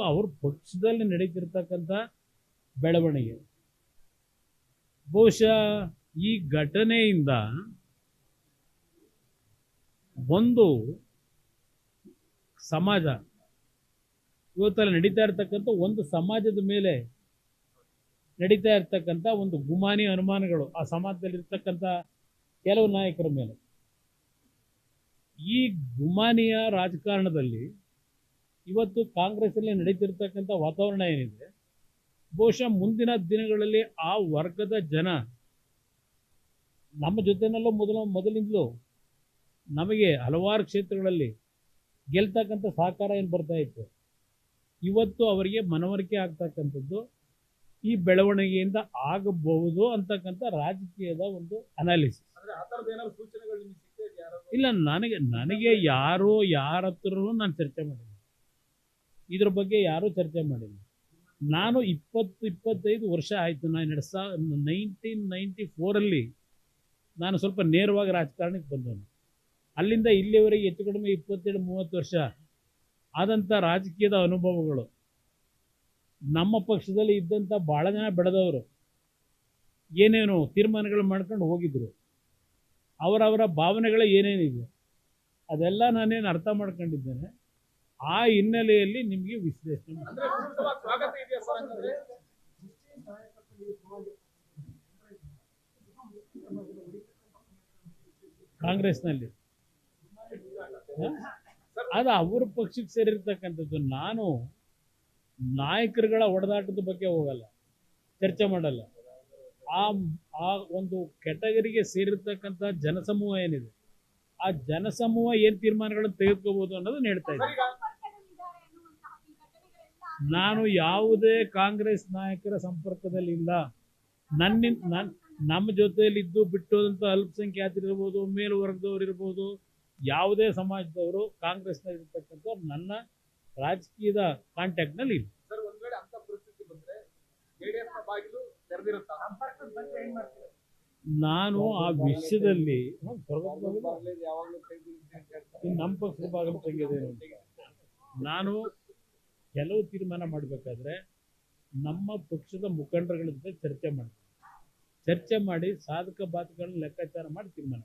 ಅವ್ರ ಪಕ್ಷದಲ್ಲಿ ನಡೀತಿರ್ತಕ್ಕಂಥ ಬೆಳವಣಿಗೆ. ಬಹುಶಃ ಈ ಘಟನೆಯಿಂದ ಒಂದು ಸಮಾಜ ಇವತ್ತಲ್ಲಿ ನಡೀತಾ ಇರ್ತಕ್ಕಂಥ ಒಂದು ಸಮಾಜದ ಮೇಲೆ ನಡೀತಾ ಇರ್ತಕ್ಕಂಥ ಒಂದು ಗುಮಾನಿ ಅನುಮಾನಗಳು ಆ ಸಮಾಜದಲ್ಲಿರ್ತಕ್ಕಂಥ ಕೆಲವು ನಾಯಕರ ಮೇಲೆ, ಈ ಗುಮಾನಿಯ ರಾಜಕಾರಣದಲ್ಲಿ ಇವತ್ತು ಕಾಂಗ್ರೆಸ್ಸಲ್ಲಿ ನಡೀತಿರ್ತಕ್ಕಂಥ ವಾತಾವರಣ ಏನಿದೆ, ಬಹುಶಃ ಮುಂದಿನ ದಿನಗಳಲ್ಲಿ ಆ ವರ್ಗದ ಜನ ನಮ್ಮ ಜೊತೆನಲ್ಲೂ ಮೊದಲಿಂದಲೂ ನಮಗೆ ಹಲವಾರು ಕ್ಷೇತ್ರಗಳಲ್ಲಿ ಗೆಲ್ತಕ್ಕಂಥ ಸಹಕಾರ ಏನು ಬರ್ತಾ ಇತ್ತು, ಇವತ್ತು ಅವರಿಗೆ ಮನವರಿಕೆ ಆಗ್ತಕ್ಕಂಥದ್ದು ಈ ಬೆಳವಣಿಗೆಯಿಂದ ಆಗಬಹುದು ಅಂತಕ್ಕಂಥ ರಾಜಕೀಯದ ಒಂದು ಅನಾಲಿಸಿಸ್. ಇಲ್ಲ, ನನಗೆ ಯಾರೋ ಯಾರ ಹತ್ರನೂ ನಾನು ಚರ್ಚೆ ಮಾಡಿಲ್ಲ, ಇದ್ರ ಬಗ್ಗೆ ಯಾರೂ ಚರ್ಚೆ ಮಾಡಿಲ್ಲ. ನಾನು 20-25 ವರ್ಷ ಆಯಿತು. ನಾನು 1994 ನಾನು ಸ್ವಲ್ಪ ನೇರವಾಗಿ ರಾಜಕಾರಣಕ್ಕೆ ಬಂದವನು. ಅಲ್ಲಿಂದ ಇಲ್ಲಿವರೆಗೆ ಹೆಚ್ಚು ಕಡಿಮೆ 27-30 ವರ್ಷ ಆದಂಥ ರಾಜಕೀಯದ ಅನುಭವಗಳು. ನಮ್ಮ ಪಕ್ಷದಲ್ಲಿ ಇದ್ದಂಥ ಭಾಳ ಜನ ಬೆಳೆದವರು ಏನೇನು ತೀರ್ಮಾನಗಳು ಮಾಡ್ಕೊಂಡು ಹೋಗಿದ್ರು, ಅವರವರ ಭಾವನೆಗಳು ಏನೇನಿದೆ ಅದೆಲ್ಲ ನಾನೇನು ಅರ್ಥ ಮಾಡ್ಕೊಂಡಿದ್ದೇನೆ. ಆ ಹಿನ್ನೆಲೆಯಲ್ಲಿ ನಿಮಗೆ ವಿಶ್ಲೇಷಣೆ ಕಾಂಗ್ರೆಸ್ನಲ್ಲಿ ಅದು ಅವ್ರ ಪಕ್ಷಕ್ಕೆ ಸೇರಿರ್ತಕ್ಕಂಥದ್ದು. ನಾನು ನಾಯಕರುಗಳ ಹೊಡೆದಾಟದ ಬಗ್ಗೆ ಹೋಗಲ್ಲ, ಚರ್ಚೆ ಮಾಡಲ್ಲ. ಆ ಒಂದು ಕೆಟಗರಿಗೆ ಸೇರಿರ್ತಕ್ಕಂಥ ಜನಸಮೂಹ ಏನಿದೆ, ಆ ಜನಸಮೂಹ ಏನು ತೀರ್ಮಾನಗಳನ್ನು ತೆಗೆದುಕೋಬಹುದು ಅನ್ನೋದನ್ನ ಹೇಳ್ತಾ ಇದ್ದೀನಿ. ನಾನು ಯಾವುದೇ ಕಾಂಗ್ರೆಸ್ ನಾಯಕರ ಸಂಪರ್ಕದಲ್ಲಿ ಇಲ್ಲ. ನಮ್ಮ ಜೊತೆಯಲ್ಲಿದ್ದು ಬಿಟ್ಟೋದಂಥ ಅಲ್ಪಸಂಖ್ಯಾತರಿರ್ಬೋದು, ಮೇಲ್ವರ್ಗದವ್ರು ಇರ್ಬೋದು, ಯಾವುದೇ ಸಮಾಜದವರು ಕಾಂಗ್ರೆಸ್ನಲ್ಲಿ ಇರ್ತಕ್ಕಂಥವ್ರು ನನ್ನ ರಾಜಕೀಯದ ಕಾಂಟ್ಯಾಕ್ಟ್ನಲ್ಲಿ ಇಲ್ಲ. ನಾನು ಆ ವಿಷಯದಲ್ಲಿ ನಮ್ಮ ಪಕ್ಷದ ಬಾಗಿಲು ತೆಗೆಯೋದೇನು, ನಾನು ಕೆಲವು ತೀರ್ಮಾನ ಮಾಡಬೇಕಾದ್ರೆ ನಮ್ಮ ಪಕ್ಷದ ಮುಖಂಡರುಗಳ ಜೊತೆ ಚರ್ಚೆ ಮಾಡಿ ಸಾಧಕ ಬಾಧಕಗಳನ್ನ ಲೆಕ್ಕಾಚಾರ ಮಾಡಿ ತೀರ್ಮಾನ